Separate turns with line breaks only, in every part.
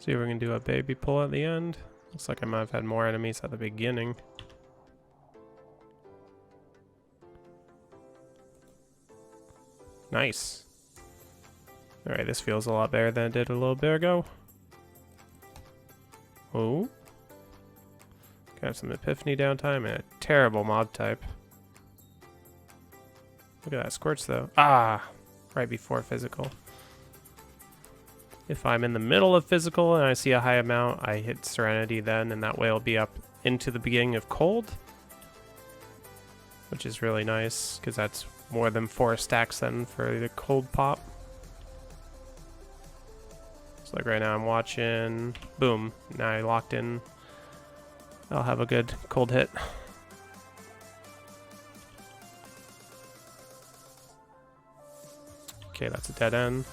See if we can do a baby pull at the end. Looks like I might have had more enemies at the beginning. Nice. Alright, this feels a lot better than it did a little bit ago. Oh. Got some Epiphany downtime and a terrible mob type. Look at that Scorch though. Ah! Right before physical. If I'm in the middle of physical and I see a high amount, I hit Serenity then, and that way I'll be up into the beginning of cold. Which is really nice, because that's more than 4 stacks then for the cold pop. So like right now I'm watching, boom, now I locked in. I'll have a good cold hit. Okay, that's a dead end.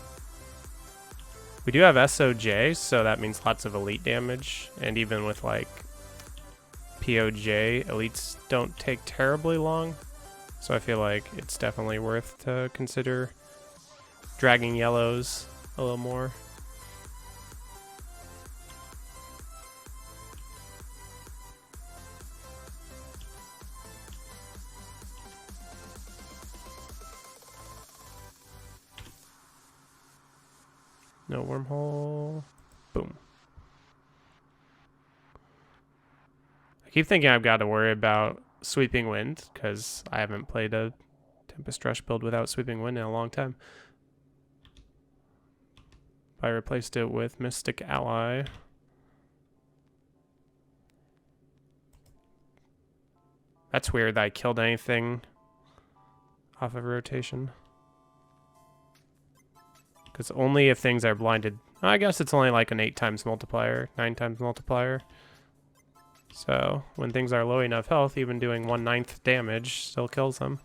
We do have SOJ, so that means lots of elite damage, and even with like POJ, elites don't take terribly long, so I feel like it's definitely worth to consider dragging yellows a little more. No wormhole. Boom. I keep thinking I've got to worry about Sweeping Wind, because I haven't played a Tempest Rush build without Sweeping Wind in a long time. I replaced it with Mystic Ally. That's weird that I killed anything off of rotation. Because only if things are blinded. I guess it's only like an 8 times multiplier, 9 times multiplier. So when things are low enough health, even doing 1/9 damage still kills them.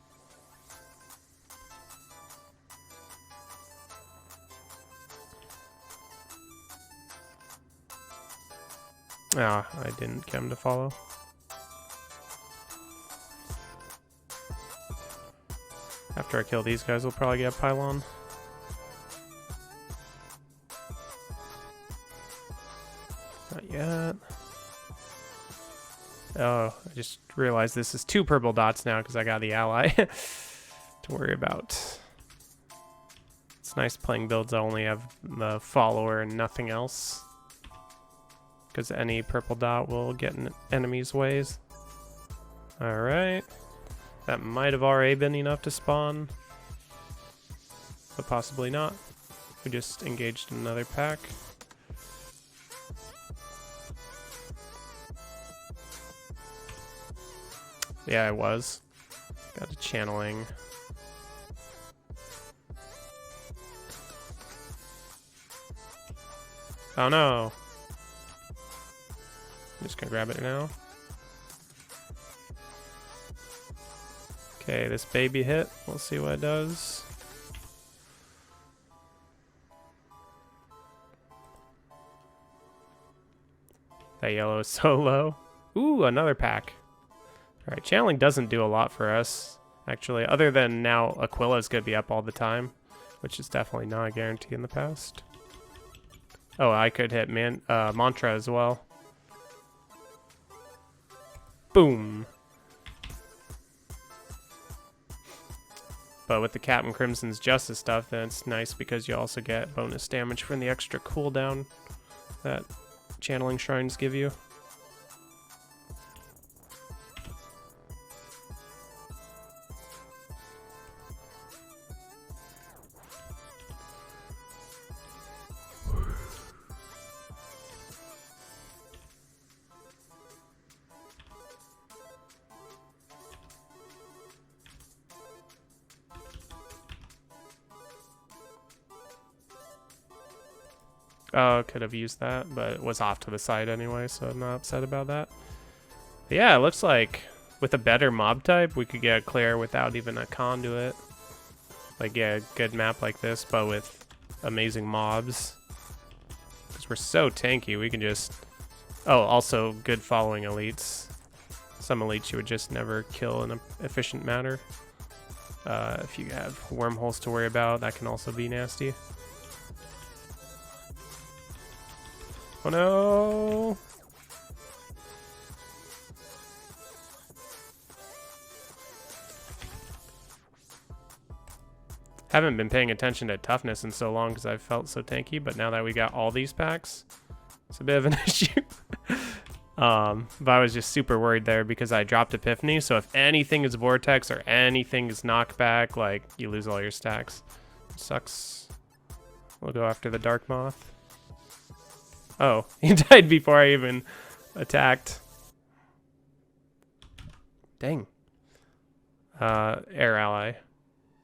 Ah, I didn't get him to follow. After I kill these guys, we'll probably get a pylon. Not yet. Oh, I just realized this is 2 purple dots now because I got the ally to worry about. It's nice playing builds that only have the follower and nothing else, because any purple dot will get in enemies' ways. Alright. That might have already been enough to spawn, but possibly not. We just engaged another pack. Yeah, I was. Got a channeling. Oh no! I'm just gonna grab it now. Okay, this baby hit. We'll see what it does. That yellow is so low. Ooh, another pack. Alright, channeling doesn't do a lot for us, actually, other than now Aquila's gonna be up all the time, which is definitely not a guarantee in the past. Oh, I could hit Mantra as well. Boom! But with the Captain Crimson's Justice stuff, then it's nice because you also get bonus damage from the extra cooldown that channeling shrines give you. Oh, could have used that, but it was off to the side anyway, so I'm not upset about that. But yeah, it looks like with a better mob type, we could get a clear without even a conduit. Like, yeah, a good map like this, but with amazing mobs. Because we're so tanky, we can just... Oh, also good following elites. Some elites you would just never kill in an efficient manner. If you have wormholes to worry about, that can also be nasty. Oh no! Haven't been paying attention to toughness in so long because I've felt so tanky, but now that we got all these packs, it's a bit of an issue. But I was just super worried there because I dropped Epiphany, so if anything is Vortex or anything is knockback, like, you lose all your stacks. Sucks. We'll go after the Dark Moth. Oh, he died before I even attacked. Dang. Air Ally.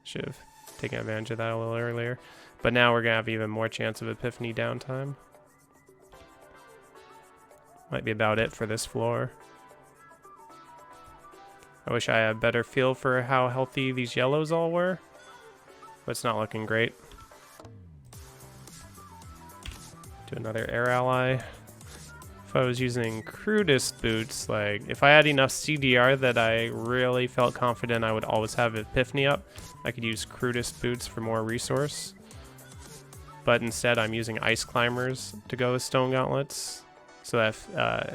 Should have taken advantage of that a little earlier. But now we're going to have even more chance of Epiphany downtime. Might be about it for this floor. I wish I had a better feel for how healthy these yellows all were. But it's not looking great. Do another Air Ally. If I was using crudest boots, like if I had enough CDR that I really felt confident I would always have Epiphany up, I could use crudest boots for more resource. But instead I'm using Ice Climbers to go with Stone Gauntlets. So that if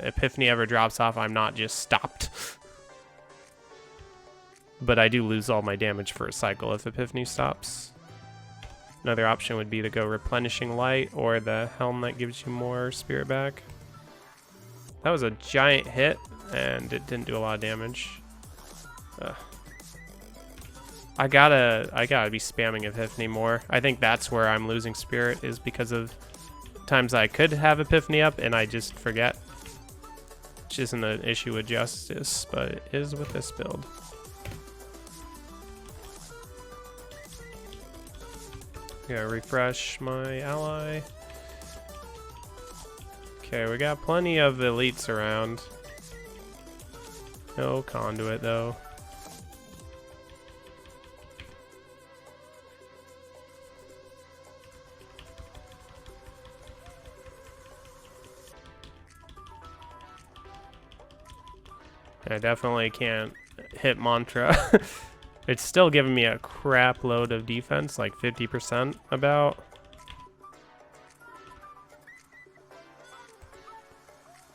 Epiphany ever drops off, I'm not just stopped. But I do lose all my damage for a cycle if Epiphany stops. Another option would be to go Replenishing Light or the Helm that gives you more spirit back. That was a giant hit, and it didn't do a lot of damage. I gotta be spamming Epiphany more. I think that's where I'm losing spirit, is because of times I could have Epiphany up and I just forget. Which isn't an issue with Justice, but it is with this build. Gotta refresh my ally. Okay, we got plenty of elites around. No conduit though. I definitely can't hit Mantra. It's still giving me a crap load of defense, like 50% about.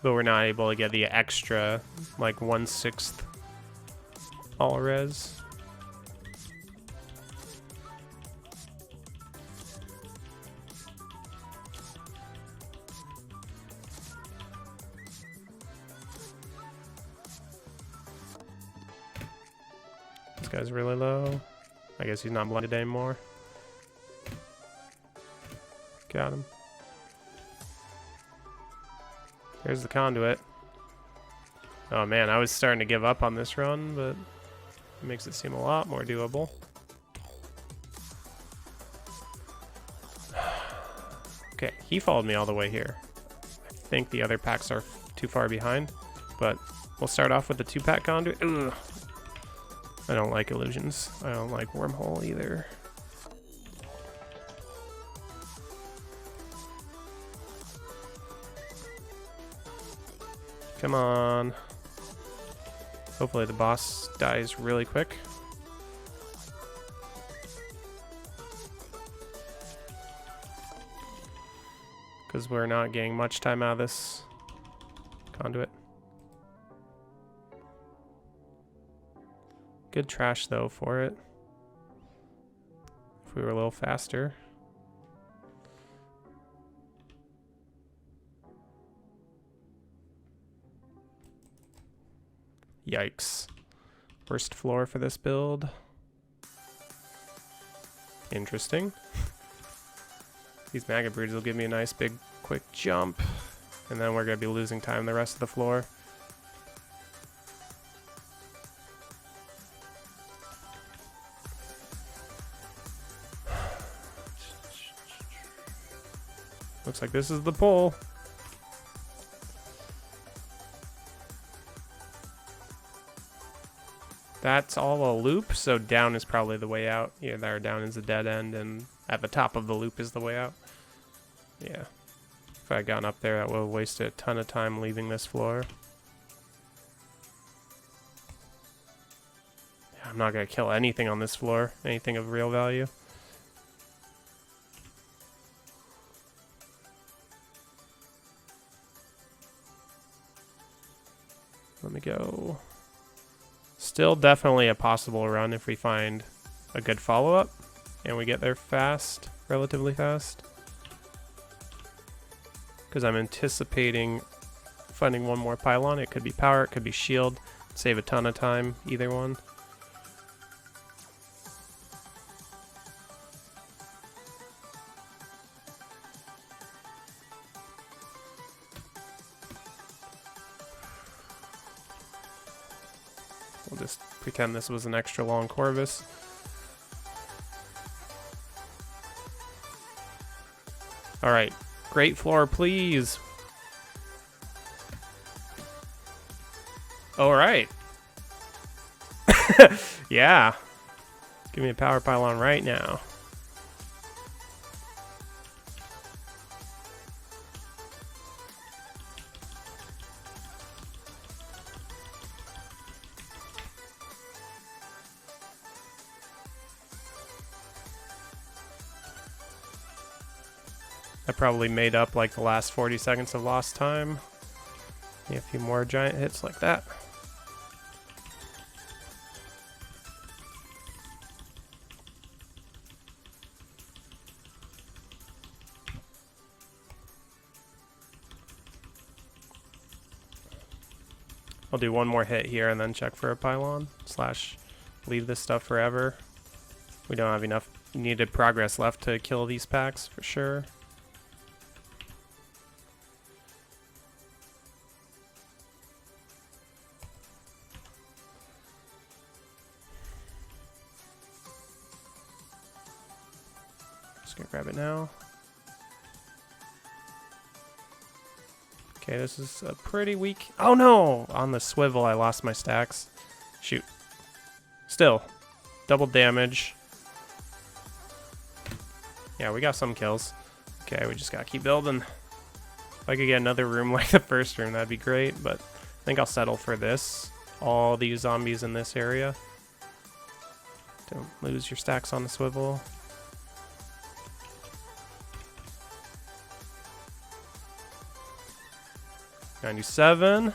But we're not able to get the extra, like 1/6 all res. This guy's really low. I guess he's not blinded anymore. Got him. There's the conduit. Oh man, I was starting to give up on this run, but it makes it seem a lot more doable. Okay, he followed me all the way here. I think the other packs are too far behind, but we'll start off with the 2-pack conduit. Ugh. I don't like illusions. I don't like wormhole either. Come on. Hopefully the boss dies really quick. Because we're not getting much time out of this conduit. Good trash though for it. If we were a little faster. Yikes. Worst floor for this build. Interesting. These Maggot Broods will give me a nice big quick jump. And then we're going to be losing time the rest of the floor. Looks like this is the pull. That's all a loop, so down is probably the way out. Yeah, there, down is a dead end, and at the top of the loop is the way out. Yeah. If I had gotten up there, that would have wasted a ton of time leaving this floor. Yeah, I'm not going to kill anything on this floor, anything of real value. Let me go. Still definitely a possible run if we find a good follow-up and we get there fast, relatively fast. Because I'm anticipating finding one more pylon. It could be power, it could be shield. Save a ton of time, either one. We'll just pretend this was an extra long Corvus. All right, great floor, please. All right. Yeah. Give me a power pylon right now. I probably made up like the last 40 seconds of lost time. Need a few more giant hits like that. I'll do one more hit here and then check for a pylon, / leave this stuff forever. We don't have enough needed progress left to kill these packs for sure. Just gonna grab it now. Okay, this is a pretty weak... Oh no! On the swivel, I lost my stacks. Shoot. Still. Double damage. Yeah, we got some kills. Okay, we just gotta keep building. If I could get another room like the first room, that'd be great, but I think I'll settle for this. All these zombies in this area. Don't lose your stacks on the swivel. $97.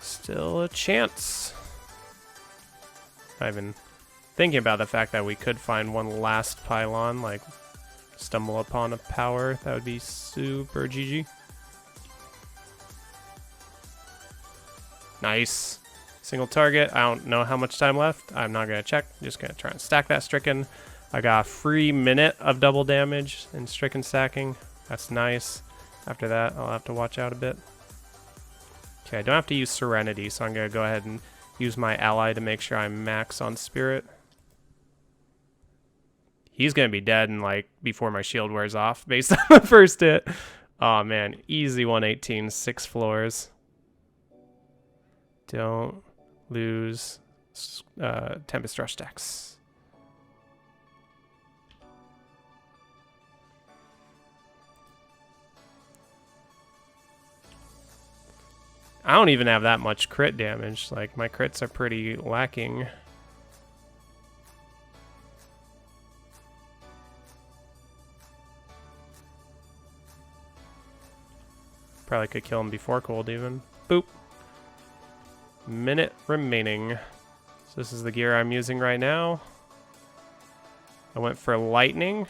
Still a chance. I've been thinking about the fact that we could find one last pylon, like stumble upon a power. That would be super GG. Nice. Single target. I don't know how much time left. I'm not going to check. I'm just going to try and stack that stricken. I got a free minute of double damage in stricken stacking. That's nice. After that, I'll have to watch out a bit. Okay, I don't have to use Serenity, so I'm going to go ahead and use my ally to make sure I'm max on Spirit. He's going to be dead in, like, before my shield wears off, based on the first hit. Oh, man. Easy 118, 6 floors. Don't lose Tempest Rush stacks. I don't even have that much crit damage. Like, my crits are pretty lacking. Probably could kill him before cold even. Boop. Minute remaining. So this is the gear I'm using right now. I went for lightning,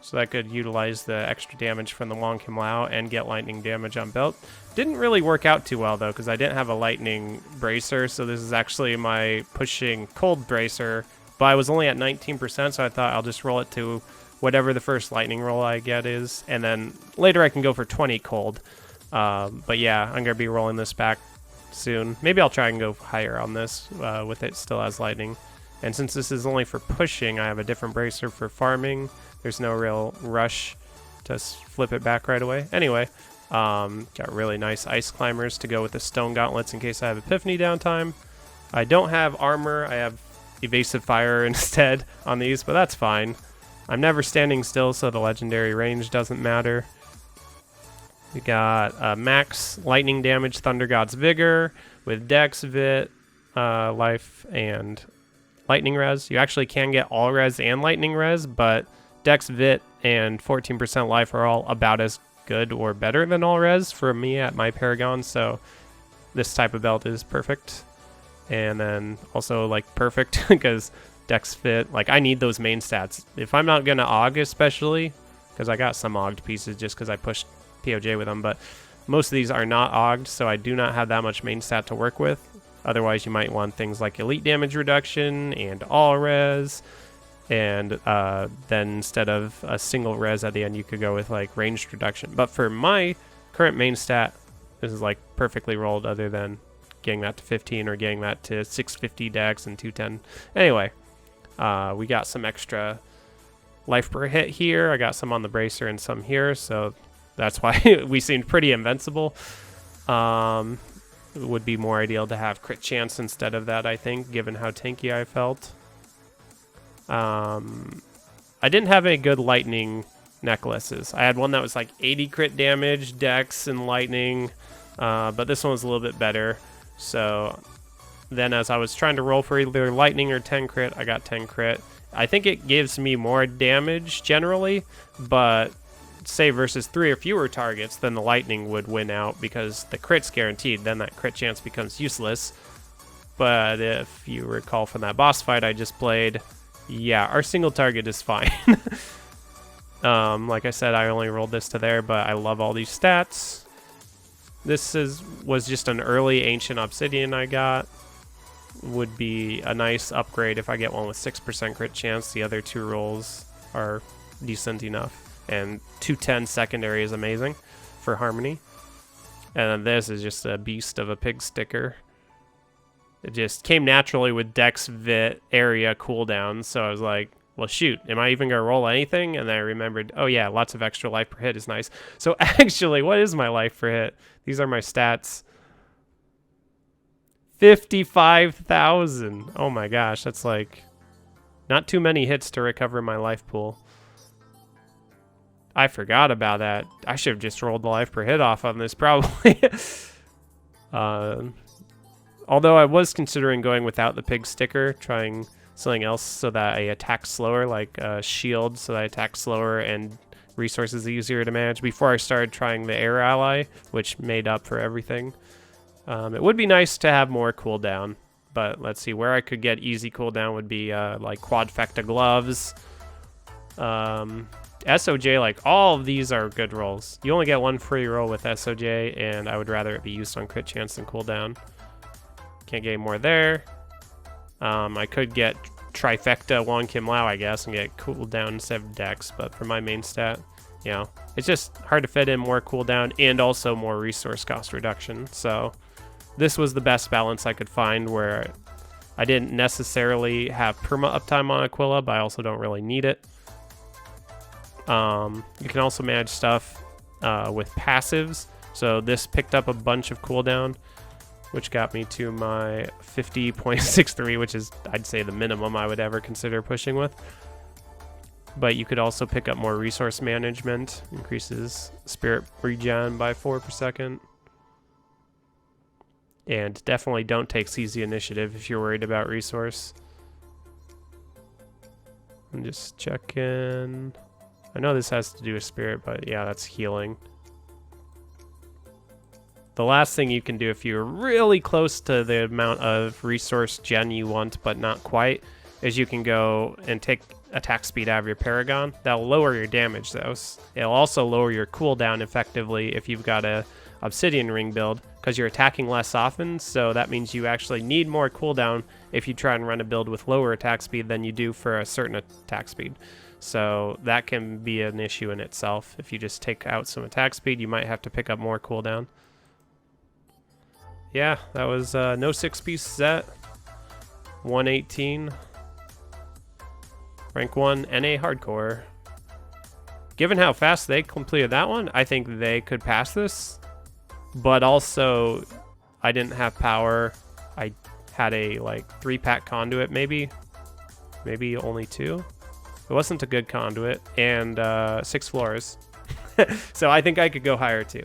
so that could utilize the extra damage from the Long Kim Lao and get lightning damage on belt. Didn't really work out too well though, because I didn't have a lightning bracer, so this is actually my pushing cold bracer, but I was only at 19%, so I thought I'll just roll it to whatever the first lightning roll I get is, and then later I can go for 20 cold. But yeah, I'm going to be rolling this back soon. Maybe I'll try and go higher on this with it still as lightning. And since this is only for pushing, I have a different bracer for farming. There's no real rush to flip it back right away. Anyway, got really nice ice climbers to go with the stone gauntlets in case I have epiphany downtime. I don't have armor. I have evasive fire instead on these, but that's fine. I'm never standing still, so the legendary range doesn't matter. We got max lightning damage Thunder God's Vigor with Dex, Vit, Life, and Lightning Res. You actually can get all Res and Lightning Res, but Dex, Vit, and 14% Life are all about as good or better than all Res for me at my Paragon, so this type of belt is perfect. And then also like perfect because Dex fit. Like I need those main stats. If I'm not gonna AUG especially, because I got some AUG'd pieces just because I pushed POJ with them, but most of these are not AUG'd, so I do not have that much main stat to work with. Otherwise you might want things like elite damage reduction and all res, and then instead of a single res at the end you could go with like ranged reduction. But for my current main stat, this is like perfectly rolled other than getting that to 15 or getting that to 650 dex and 210. Anyway, we got some extra life per hit here. I got some on the bracer and some here, so that's why we seemed pretty invincible. It would be more ideal to have crit chance instead of that, I think, given how tanky I felt. I didn't have any good lightning necklaces. I had one that was like 80 crit damage, dex, and lightning, but this one was a little bit better. So then as I was trying to roll for either lightning or 10 crit, I got 10 crit. I think it gives me more damage generally, but say versus 3 or fewer targets, then the lightning would win out because the crit's guaranteed. Then that crit chance becomes useless. But if you recall from that boss fight I just played, yeah, our single target is fine. Like I said, I only rolled this to there, but I love all these stats. This was just an early ancient obsidian I got. Would be a nice upgrade if I get one with 6% crit chance. The other 2 rolls are decent enough. And 210 secondary is amazing for harmony. And then this is just a beast of a pig sticker. It just came naturally with Dex, Vit, area, cooldown. So I was like, well, shoot, am I even going to roll anything? And then I remembered, oh yeah, lots of extra life per hit is nice. So actually, what is my life per hit? These are my stats. 55,000. Oh my gosh, that's like not too many hits to recover my life pool. I forgot about that. I should have just rolled the life per hit off on this probably. Although I was considering going without the pig sticker, trying something else so that I attack slower, like a shield so that I attack slower and resources easier to manage before I started trying the air ally, which made up for everything. It would be nice to have more cooldown, but let's see, where I could get easy cooldown would be like quadfecta gloves. SOJ, like all of these are good rolls. You only get one free roll with SOJ, and I would rather it be used on crit chance than cooldown. Can't get any more there. I could get trifecta Wong Kim Lao, I guess, and get cooldown instead of dex, but for my main stat, you know, it's just hard to fit in more cooldown and also more resource cost reduction. So this was the best balance I could find where I didn't necessarily have perma uptime on Aquila, but I also don't really need it. You can also manage stuff with passives. So this picked up a bunch of cooldown, which got me to my 50.63, which is, I'd say, the minimum I would ever consider pushing with. But you could also pick up more resource management, increases spirit regen by 4 per second. And definitely don't take CZ initiative if you're worried about resource. I'm just checking. I know this has to do with spirit, but yeah, that's healing. The last thing you can do if you're really close to the amount of resource gen you want, but not quite, is you can go and take attack speed out of your Paragon. That'll lower your damage, though. It'll also lower your cooldown effectively if you've got a Obsidian Ring build, because you're attacking less often, so that means you actually need more cooldown if you try and run a build with lower attack speed than you do for a certain attack speed. So that can be an issue in itself. If you just take out some attack speed, you might have to pick up more cooldown. Yeah, that was no 6-piece set. 118. Rank 1 NA Hardcore. Given how fast they completed that one, I think they could pass this. But also, I didn't have power. I had a like 3-pack conduit, maybe only 2. It wasn't a good conduit, and 6 floors. So I think I could go higher too.